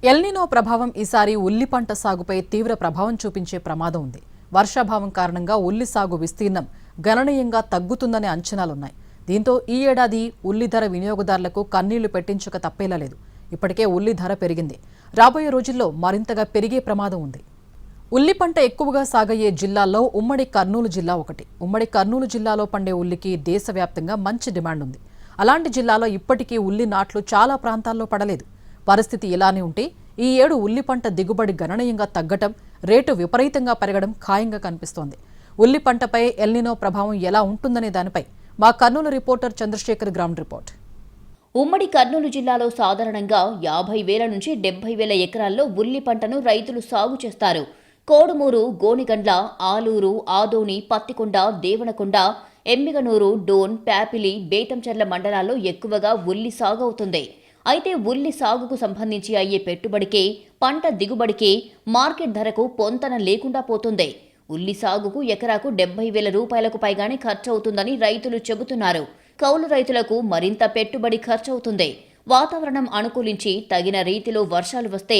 El Niño ప్రభావం ఈసారి ఉల్లి పంట సాగుపై తీవ్ర ప్రభావం చూపించే ప్రమాదం ఉంది. వర్షాభావం కారణంగా ఉల్లి సాగు విస్తీర్ణం గణనీయంగా తగ్గుతుందనే అంచనాలున్నాయి. దీంతో ఈ ఏడాది ఉల్లి ధర వినియోగదారులకు కన్నీళ్లు పెట్టించక తప్పేలా లేదు. ఇప్పటికే ఉల్లి ధర పెరిగింది. రాబోయే రోజుల్లో మరింతగా పెరిగే ప్రమాదం ఉంది. ఉల్లి పంట ఎక్కువగా సాగయ్యే జిల్లాల్లో ఉమ్మడి కర్నూలు జిల్లా ఒకటి. ఉమ్మడి కర్నూలు జిల్లాలో పండే ఉల్లికి దేశవ్యాప్తంగా మంచి డిమాండ్ ఉంది. అలాంటి జిల్లాలో ఇప్పటికీ ఉల్లి నాట్లు చాలా ప్రాంతాల్లో పడలేదు. పరిస్థితి ఇలానే ఉంటే ఈ ఏడు ఉల్లి పంట దిగుబడి గణనీయంగా తగ్గటం, రేటు విపరీతంగా పెరగడం ఖాయంగా కనిపిస్తోంది. ఉల్లి పంటపై ఎల్నినో ప్రభావం ఎలా ఉంటుందనే దానిపై మా Kurnool reporter Chandrasekhar ground report. ఉమ్మడి కర్నూలు జిల్లాలో సాధారణంగా 50,000 నుంచి 70,000 ఎకరాల్లో ఉల్లి పంటను రైతులు సాగు చేస్తారు. కోడుమూరు, గోనిగండ్ల, ఆలూరు, ఆదోని, పత్తికొండ, దేవనకొండ, ఎమ్మిగనూరు, డోన్, ప్యాపిలి, బేతంచెర్ల మండలాల్లో ఎక్కువగా ఉల్లి సాగు అవుతుంది. అయితే ఉల్లి సాగుకు సంబంధించి అయ్యే పెట్టుబడికి, పంట దిగుబడికి, మార్కెట్ ధరకు పొంతన లేకుండా పోతుంది. ఉల్లి సాగుకు ఎకరాకు 70,000 రూపాయలకు పైగానే ఖర్చవుతుందని రైతులు చెబుతున్నారు. కౌలు రైతులకు మరింత పెట్టుబడి ఖర్చవుతుంది. వాతావరణం అనుకూలించి తగిన రీతిలో వర్షాలు వస్తే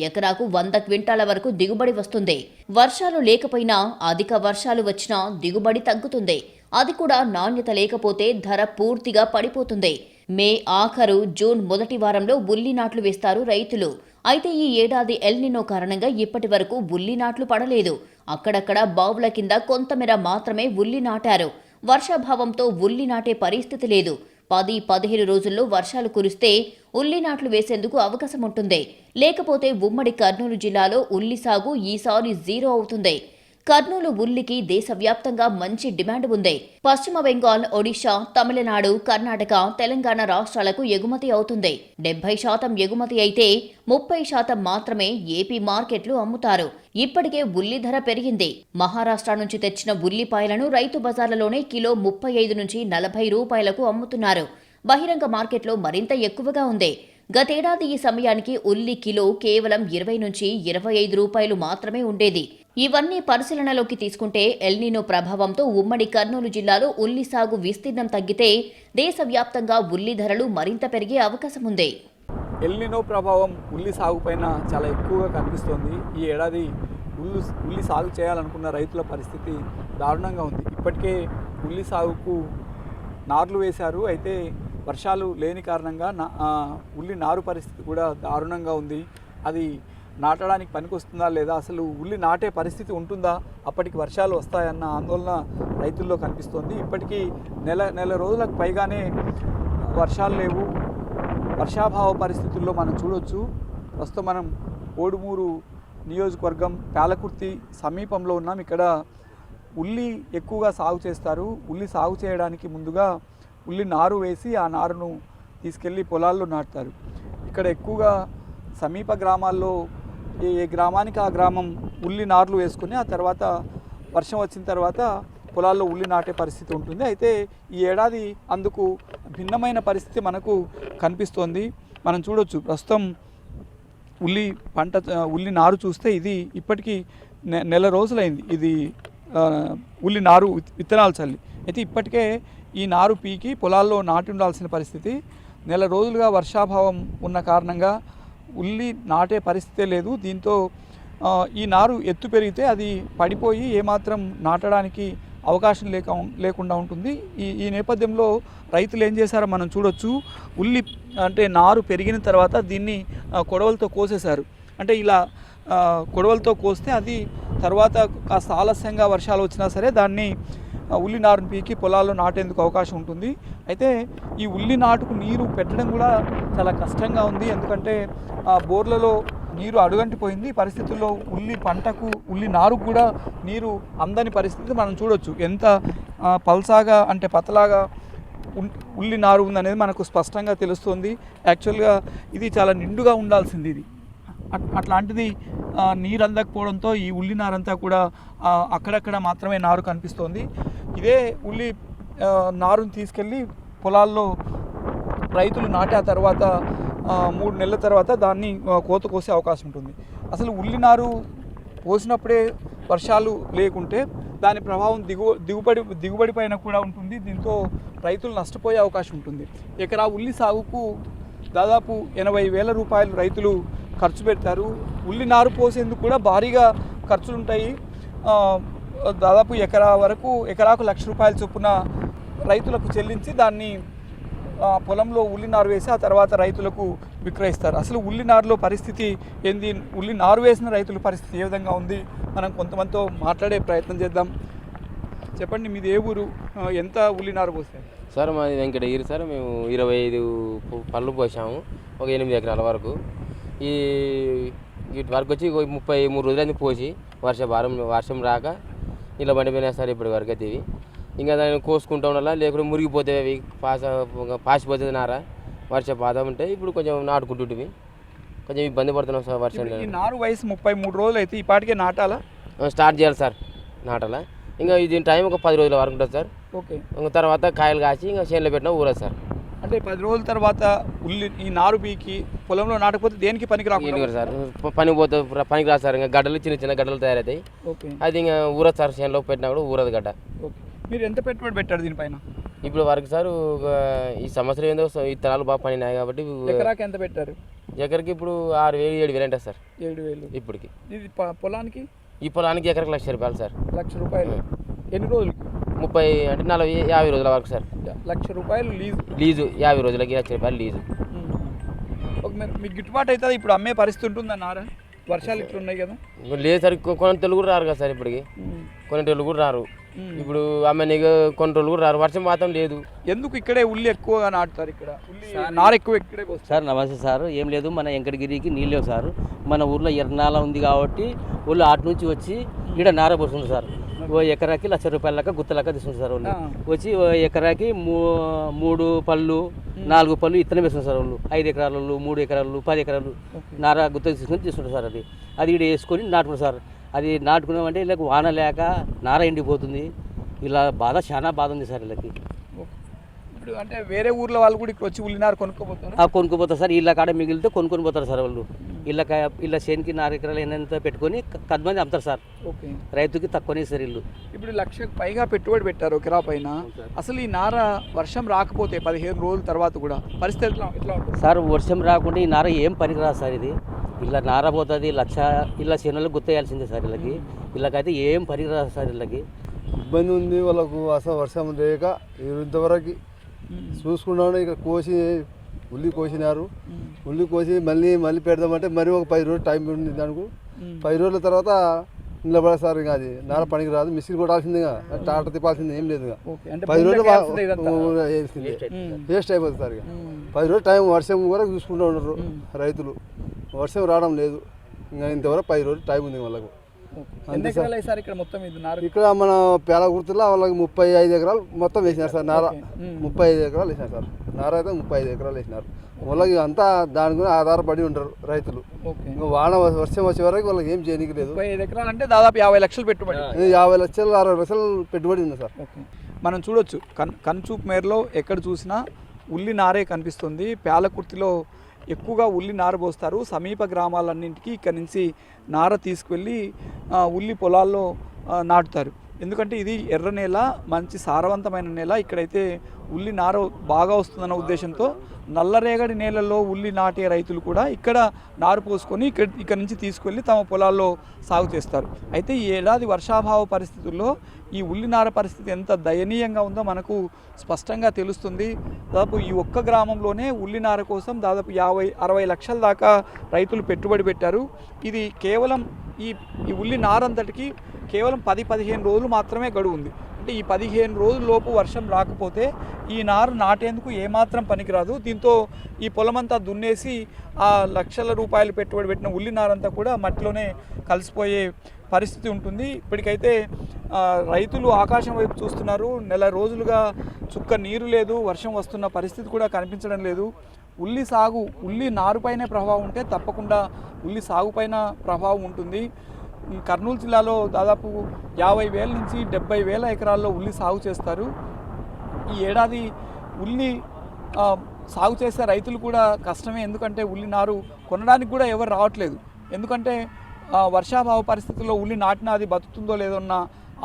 ఎకరాకు 100 క్వింటాల వరకు దిగుబడి వస్తుంది. వర్షాలు లేకపోయినా అధిక వర్షాలు వచ్చినా దిగుబడి తగ్గుతుంది. అది కూడా నాణ్యత లేకపోతే ధర పూర్తిగా పడిపోతుంది. మే ఆఖరు, జూన్ మొదటి వారంలో ఉల్లి నాట్లు వేస్తారు రైతులు. అయితే ఈ ఏడాది ఎల్నినో కారణంగా ఇప్పటి వరకు ఉల్లి నాట్లు పడలేదు. అక్కడక్కడ బావుల కింద కొంతమేర మాత్రమే ఉల్లి నాటారు. వర్షాభావంతో ఉల్లి నాటే పరిస్థితి లేదు. 10-15 రోజుల్లో వర్షాలు కురిస్తే ఉల్లి నాట్లు వేసేందుకు అవకాశం ఉంటుంది. లేకపోతే ఉమ్మడి కర్నూలు జిల్లాలో ఉల్లి సాగు ఈసారి జీరో అవుతుంది. కర్నూలు ఉల్లికి దేశవ్యాప్తంగా మంచి డిమాండ్ ఉంది. పశ్చిమ బెంగాల్, ఒడిషా, తమిళనాడు, కర్ణాటక, తెలంగాణ రాష్ట్రాలకు ఎగుమతి అవుతుంది. 70% ఎగుమతి అయితే 30% మాత్రమే ఏపీ మార్కెట్లు అమ్ముతారు. ఇప్పటికే ఉల్లి ధర పెరిగింది. మహారాష్ట్ర నుంచి తెచ్చిన ఉల్లిపాయలను రైతు బజార్లలోనే కిలో 35 నుంచి 40 రూపాయలకు అమ్ముతున్నారు. బహిరంగ మార్కెట్లో మరింత ఎక్కువగా ఉంది. గతేడాది ఈ సమయానికి ఉల్లి కిలో కేవలం 20 నుంచి 25 రూపాయలు మాత్రమే ఉండేది. ఇవన్నీ పరిశీలనలోకి తీసుకుంటే ఎల్నినో ప్రభావంతో ఉమ్మడి కర్నూలు జిల్లాలో ఉల్లి సాగు విస్తీర్ణం తగ్గితే దేశవ్యాప్తంగా ఉల్లి ధరలు మరింత పెరిగే అవకాశం ఉంది. ఎల్నినో ప్రభావం ఉల్లి సాగు పైన చాలా ఎక్కువగా కనిపిస్తోంది. ఈ ఏడాది ఉల్లి సాగు చేయాలనుకున్న రైతుల పరిస్థితి దారుణంగా ఉంది. ఇప్పటికే ఉల్లి సాగుకు నార్లు వేశారు. అయితే వర్షాలు లేని కారణంగా ఉల్లి నారు పరిస్థితి కూడా దారుణంగా ఉంది. అది నాటడానికి పనికొస్తుందా లేదా, అసలు ఉల్లి నాటే పరిస్థితి ఉంటుందా, అప్పటికి వర్షాలు వస్తాయన్న ఆందోళన రైతుల్లో కనిపిస్తోంది. ఇప్పటికీ నెల రోజులకు పైగానే వర్షాలు లేవు. వర్షాభావ పరిస్థితుల్లో మనం చూడొచ్చు. ప్రస్తుతం మనం కోడుమూరు నియోజకవర్గం పాలకుర్తి సమీపంలో ఉన్నాం. ఇక్కడ ఉల్లి ఎక్కువగా సాగు చేస్తారు. ఉల్లి సాగు చేయడానికి ముందుగా ఉల్లి నారు వేసి ఆ నారును తీసుకెళ్ళి పొలాల్లో నాటుతారు. ఇక్కడ ఎక్కువగా సమీప గ్రామాల్లో ఏ గ్రామానికి ఆ గ్రామం ఉల్లి నార్లు వేసుకుని ఆ తర్వాత వర్షం వచ్చిన తర్వాత పొలాల్లో ఉల్లి నాటే పరిస్థితి ఉంటుంది. అయితే ఈ ఏడాది అందుకు భిన్నమైన పరిస్థితి మనకు కనిపిస్తోంది. మనం చూడొచ్చు, ప్రస్తుతం ఉల్లి నారు చూస్తే ఇది ఇప్పటికీ నెల రోజులైంది. ఇది ఉల్లి నారు విత్తనాలు చల్లి. అయితే ఇప్పటికే ఈ నారు పీకి పొలాల్లో నాటి ఉండాల్సిన పరిస్థితి. నెల రోజులుగా వర్షాభావం ఉన్న కారణంగా ఉల్లి నాటే పరిస్థితే లేదు. దీంతో ఈ నారు ఎత్తు పెరిగితే అది పడిపోయి ఏమాత్రం నాటడానికి అవకాశం లేకుండా ఉంటుంది. ఈ నేపథ్యంలో రైతులు ఏం చేశారో మనం చూడొచ్చు. ఉల్లి అంటే నారు పెరిగిన తర్వాత దీన్ని కొడవలతో కోసేశారు. అంటే ఇలా కొడవలతో కోస్తే అది తర్వాత కాస్త ఆలస్యంగా వర్షాలు వచ్చినా సరే దాన్ని ఉల్లి నారును పీకి పొలాల్లో నాటేందుకు అవకాశం ఉంటుంది. అయితే ఈ ఉల్లి నాటుకు నీరు పెట్టడం కూడా చాలా కష్టంగా ఉంది. ఎందుకంటే బోర్లలో నీరు అడుగంటిపోయింది. పరిస్థితుల్లో ఉల్లి పంటకు, ఉల్లి నారుకు కూడా నీరు అందని పరిస్థితి మనం చూడొచ్చు. ఎంత పల్సాగా అంటే పతలాగా ఉల్లి నారు ఉందనేది మనకు స్పష్టంగా తెలుస్తుంది. యాక్చువల్గా ఇది చాలా నిండుగా ఉండాల్సింది. ఇది అట్లాంటిది నీరు అందకపోవడంతో ఈ ఉల్లి నారంతా కూడా అక్కడక్కడ మాత్రమే నారు కనిపిస్తోంది. ఇదే ఉల్లి నారుని తీసుకెళ్ళి పొలాల్లో రైతులు నాటే తర్వాత 3 నెలల తర్వాత దాన్ని కోత కోసే అవకాశం ఉంటుంది. అసలు ఉల్లి నారు పోసినప్పుడే వర్షాలు లేకుంటే దాని ప్రభావం దిగుబడి పైన కూడా ఉంటుంది. దీంతో రైతులు నష్టపోయే అవకాశం ఉంటుంది. ఎకరా ఉల్లి సాగుకు దాదాపు 80,000 రూపాయలు రైతులు ఖర్చు పెడతారు. ఉల్లి నారు పోసేందుకు కూడా భారీగా ఖర్చులు ఉంటాయి. దాదాపు ఎకరాకు ₹1,00,000 చొప్పున రైతులకు చెల్లించి దాన్ని పొలంలో ఉల్లి నారు వేసి ఆ తర్వాత రైతులకు విక్రయిస్తారు. అసలు ఉల్లి నారులో పరిస్థితి ఏంది, ఉల్లి నారు వేసిన రైతుల పరిస్థితి ఏ విధంగా ఉంది, మనం కొంతమందితో మాట్లాడే ప్రయత్నం చేద్దాం. చెప్పండి, మీది ఏ ఊరు, ఎంత ఉల్లి నారు పోసారు? సార్ మాది వెంకటగిరి సార్. మేము 25 పళ్ళు పోసాము, ఒక 8 ఎకరాల వరకు. వీటి వరకు వచ్చి 33 రోజులైంది పోసి, వర్షం రాక ఇలా బండిపోయినా సార్ ఇప్పటి వరకు అయితే. ఇవి ఇంకా దాన్ని కోసుకుంటూ ఉండాలా, లేకుంటే మురిగిపోతే అవి పాసిపోతుంది నార, వర్షపాతం ఉంటే. ఇప్పుడు కొంచెం నాటుకుంటుంటివి, కొంచెం ఇబ్బంది పడుతున్నాం సార్ వర్షం. ఈ నారు వయసు 33 రోజులు అయితే ఈ పాటికే నాటాలా? స్టార్ట్ చేయాలి సార్ నాటాలా. ఇంకా దీని టైం ఒక 10 రోజుల వరకు ఉంటుంది సార్. ఓకే. ఇంకా తర్వాత కాయలు కాసి ఇంకా చేనులో పెట్టినా ఊరదు సార్. అంటే 10 రోజుల తర్వాత ఈ నారు పీకి పొలంలో నాటకపోతే దేనికి పనికి రాకుండా సార్ పనికి రాదు సార్. ఇంకా గడ్డలు చిన్న గడ్డలు తయారవుతాయి. ఓకే. అది ఇంకా ఊరదు సార్, చేనులో పెట్టినా కూడా ఊరదు గడ్డ. ఓకే. మీరు ఎంత పెట్టుబడి పెట్టారు దీనిపైన? ఇప్పుడు వరకు సార్ ఈ సంవత్సరం ఏందో విత్తనాలు బాగా పడినాయి కాబట్టి ఎకరాకి ఎంత పెట్టారు? ఎకరికి ఇప్పుడు 6,000 7,000 అంటే సార్ 7,000 ఇప్పటికి. ఇది పొలానికి? ఈ పొలానికి ఎకరికి ₹1,00,000 సార్. ₹1,00,000 ఎన్ని రోజులకి? 30 అంటే 40 50 రోజుల వరకు సార్. ₹1,00,000 లీజు 50 రోజులకి ₹1,00,000 లీజు. మీకు గిట్టుబాటు అవుతుంది? ఇప్పుడు అమ్మే పరిస్థితి ఉంటుందన్నారా? వర్షాలు ఇట్లా ఉన్నాయి కదా. లేదు సార్, కొన్ని తెలుగు కూడా రారు కదా సార్ ఇప్పటికి. కొన్ని తెలుగు కూడా రారు. ఇప్పుడు అమ్మేనికి కొన్ని రోజులు కూడా రారు, వర్షం మాత్రం లేదు. ఎందుకు ఇక్కడే ఉల్లి ఎక్కువగా నాటుతారు? ఇక్కడ నారు ఎక్కువ ఇక్కడే సార్. నమస్తే సార్. ఏం లేదు, మన వెంకటగిరికి నీళ్ళు లేవు సార్. మన ఊర్లో ఎర్రనాల ఉంది కాబట్టి ఊళ్ళో ఆటు నుంచి వచ్చి ఇక్కడ నార పోస్తుంది సార్. ఓ ఎకరాకి ₹1,00,000 లెక్క గుత్త లెక్క తీసుకుంటారు సార్ వాళ్ళు. వచ్చి ఎకరాకి 3 పళ్ళు 4 పళ్ళు ఇత్తనం వేస్తుంది సార్ వాళ్ళు. 5 ఎకరాలు 3 ఎకరాలు 10 ఎకరాలు నార గుత్త తీసుకుంటారు సార్. అది ఇక్కడ వేసుకొని నాటుకుంటారు సార్. అది నాటుకున్నామంటే వీళ్ళకి వాన లేక నార ఎండిపోతుంది. ఇలా చాలా బాధ ఉంది సార్ వీళ్ళకి. ఇప్పుడు అంటే వేరే ఊర్లో వాళ్ళు కూడా ఇక్కడ వచ్చి ఉల్లినారు కొనుక్కోపోతారు. కొనుక్కోపోతారు సార్. ఇళ్ళ కాడ మిగిలితే కొనుక్కొని పోతారు సార్ వాళ్ళు. ఇళ్ళ చేనికి 4 ఎకరాలు ఎంత పెట్టుకొని 10 మంది అమ్ముతారు సార్. ఓకే. రైతుకి తక్కువనే సార్ ఇల్లు. ఇప్పుడు ₹1,00,000 పైగా పెట్టుబడి పెట్టారు ఎకరా పైన. అసలు ఈ నార వర్షం రాకపోతే 15 రోజుల తర్వాత కూడా పరిస్థితి ఎట్లా ఉంటుంది సార్? వర్షం రాకుండా ఈ నార ఏం పనికిరాదు సార్. ఇది ఇలా నార పోతుంది, ఇలా చేనులకు గుర్తేయాల్సిందే సార్. వీళ్ళకైతే ఏం పనికిరాదు సార్. వీళ్ళకి ఇబ్బంది ఉంది వాళ్ళకు. అసలు వర్షం లేక ఇంతవరకు చూసుకున్నాను. ఇక ఉల్లి కోసినారు. ఉల్లి కోసి మళ్ళీ పెడదామంటే మరి ఒక 10 రోజులు టైం ఉంది దానికి. 10 రోజుల తర్వాత నిలబడాలి సార్. ఇంకా అది నార పనికి రాదు, మిషన్ కొట్టాల్సింది, ట్రాక్టర్ తిప్పాల్సింది ఏం లేదు. 10 రోజులు వేస్ట్ అయిపోతుంది సార్. ఇక 10 రోజులు టైం వర్షం కూడా చూసుకుంటూ ఉన్నారు రైతులు. వర్షం రావడం లేదు. ఇంకా ఇంతవరకు 10 రోజులు టైం ఉంది వాళ్ళకు. ఇక్కడ మన పేల గుర్తుల్లో వాళ్ళకి 35 ఎకరాలు మొత్తం వేసినారు సార్ నార. 35 ఎకరాలు వేసినారు సార్. నార అయితే 35 ఎకరాలు వేసినారు. వాళ్ళకి అంతా దాని గురించి ఆధారపడి ఉంటారు రైతులు. ఇంకా వర్షం వచ్చే వరకు వాళ్ళకి ఏం చేయడానికి లేదు. 35 ఎకరాలు అంటే దాదాపు 50 లక్షలు పెట్టుబడి. 50 లక్షలు 60 లక్షలు పెట్టుబడి ఉంది సార్. మనం చూడొచ్చు, కన్చూప్ మేరలో ఎక్కడ చూసినా ఉల్లి నారే కనిపిస్తుంది. పేలకుర్తిలో ఎక్కువగా ఉల్లి నార పోస్తారు. సమీప గ్రామాలన్నింటికి ఇక్కడి నుంచి నార తీసుకువెళ్ళి ఉల్లి పొలాల్లో నాటుతారు. ఎందుకంటే ఇది ఎర్ర నేల, మంచి సారవంతమైన నేల. ఇక్కడైతే ఉల్లి నార బాగా వస్తుందన్న ఉద్దేశంతో నల్లరేగడి నేలల్లో ఉల్లి నాటే రైతులు కూడా ఇక్కడ నారు పోసుకొని ఇక్కడ నుంచి తీసుకెళ్ళి తమ పొలాల్లో సాగు చేస్తారు. అయితే ఈ ఏడాది వర్షాభావ పరిస్థితుల్లో ఈ ఉల్లి నార పరిస్థితి ఎంత దయనీయంగా ఉందో మనకు స్పష్టంగా తెలుస్తుంది. దాదాపు ఈ ఒక్క గ్రామంలోనే ఉల్లి నార కోసం దాదాపు 50-60 లక్షల దాకా రైతులు పెట్టుబడి పెట్టారు. ఇది కేవలం ఈ ఉల్లి నారంతటికి కేవలం 10-15 రోజులు మాత్రమే గడువు ఉంది. అంటే ఈ 15 రోజుల్లోపు వర్షం రాకపోతే ఈ నారు నాటేందుకు ఏమాత్రం పనికిరాదు. దీంతో ఈ పొలమంతా దున్నేసి ఆ లక్షల రూపాయలు పెట్టుబడి పెట్టిన ఉల్లి నారంతా కూడా మట్టిలోనే కలిసిపోయే పరిస్థితి ఉంటుంది. ఇప్పటికైతే రైతులు ఆకాశం వైపు చూస్తున్నారు. నెల రోజులుగా చుక్క నీరు లేదు, వర్షం వస్తున్న పరిస్థితి కూడా కనిపించడం లేదు. ఉల్లి నారుపైనే ప్రభావం ఉంటే తప్పకుండా ఉల్లి సాగుపైన ప్రభావం ఉంటుంది. కర్నూలు జిల్లాలో దాదాపు 50,000 నుంచి 70,000 ఎకరాల్లో ఉల్లి సాగు చేస్తారు. ఈ ఏడాది ఉల్లి సాగు చేసే రైతులు కూడా కష్టమే. ఎందుకంటే ఉల్లి నారు కొనడానికి కూడా ఎవరు రావట్లేదు. ఎందుకంటే వర్షాభావ పరిస్థితుల్లో ఉల్లి నాటినా అది బతుకుతుందో లేదో అన్న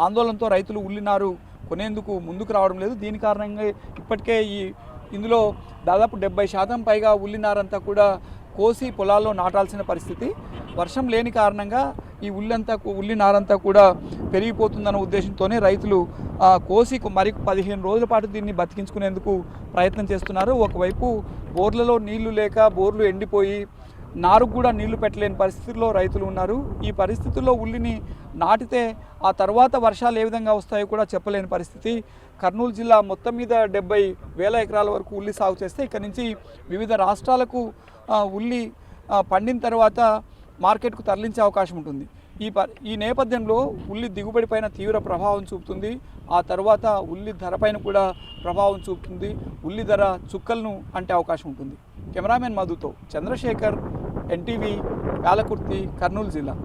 ఆందోళనతో రైతులు ఉల్లి నారు కొనేందుకు ముందుకు రావడం లేదు. దీని కారణంగా ఇప్పటికే ఇందులో దాదాపు 70% పైగా ఉల్లి నారంతా కూడా కోసి పొలాల్లో నాటాల్సిన పరిస్థితి. వర్షం లేని కారణంగా ఈ ఉల్లి నారంతా కూడా పెరిగిపోతుందన్న ఉద్దేశంతోనే రైతులు కోసి మరి 15 రోజుల పాటు దీన్ని బతికించుకునేందుకు ప్రయత్నం చేస్తున్నారు. ఒకవైపు బోర్లలో నీళ్లు లేక బోర్లు ఎండిపోయి నారుకు కూడా నీళ్లు పెట్టలేని పరిస్థితుల్లో రైతులు ఉన్నారు. ఈ పరిస్థితుల్లో ఉల్లిని నాటితే ఆ తర్వాత వర్షాలు ఏ విధంగా వస్తాయో కూడా చెప్పలేని పరిస్థితి. కర్నూలు జిల్లా మొత్తం మీద 70,000 ఎకరాల వరకు ఉల్లి సాగు చేస్తే ఇక్కడ నుంచి వివిధ రాష్ట్రాలకు ఉల్లి పండిన తర్వాత మార్కెట్కు తరలించే అవకాశం ఉంటుంది. ఈ నేపథ్యంలో ఉల్లి దిగుబడిపైన తీవ్ర ప్రభావం చూపుతుంది. ఆ తర్వాత ఉల్లి ధరపైన కూడా ప్రభావం చూపుతుంది. ఉల్లి ధర చుక్కలను అంటే అవకాశం ఉంటుంది. కెమెరామెన్ మధుతో చంద్రశేఖర్, ఎన్టీవీ, యాలకుర్తి, కర్నూలు జిల్లా.